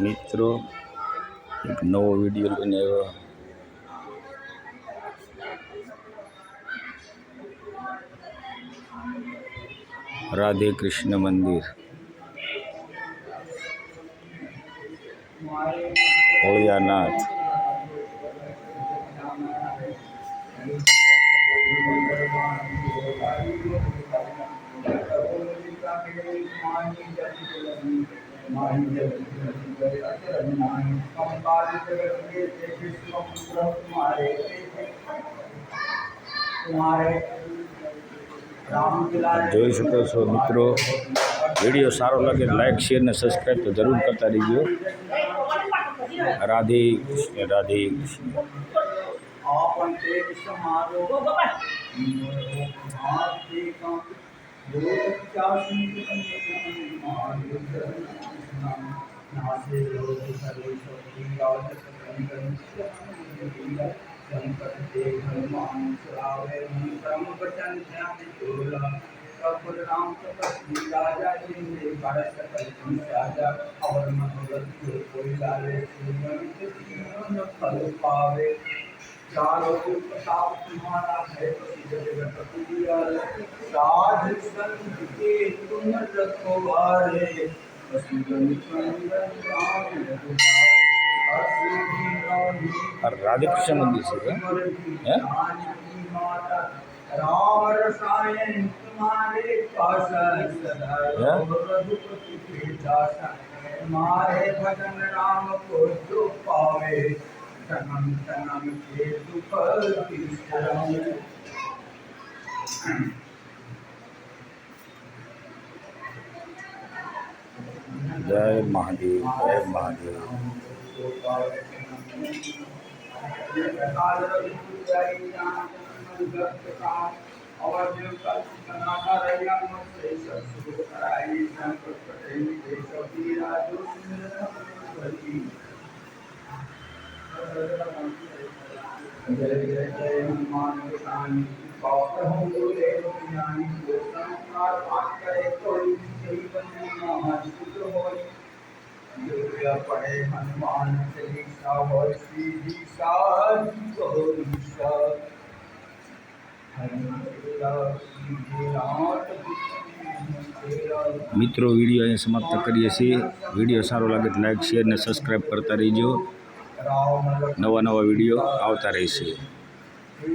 મિત્રો એક નવો વિડીયો લઈને આવ્યો। राधे कृष्ण मंदिर होलियानाथ। જોઈ શકો છો મિત્રો, વિડીયો સારો લાગે લાઈક શેર ને સબસ્ક્રાઈબ તો જરૂર કરતા રહીજો। राधे कृष्ण राधे कृष्ण। चारों प्रताप तुम्हारा है साध संत के तुम रखवारे। राधे कृष्ण मंदिर से राम रसायन तुम्हारे पास तुम्हारे भजन राम को जो पावे जन्म जन्म के दुख जय महादेव जय महादेव। जय जय जय हनुमान गोसाई बापर हूँ बोले ज्ञानी संसार पाठ करे कोई सही बंदी महासुत होई। दुर्गा पढ़े हनुमान चालीसा होय सीधी साधी गौरीसा। मित्रों वीडियो अहीं समाप्त करीए छीए। वीडियो सारो लागे तो लाइक शेर ने सब्सक्राइब करता रहीजो। नवा नवा वीडियो आवता रहेशे।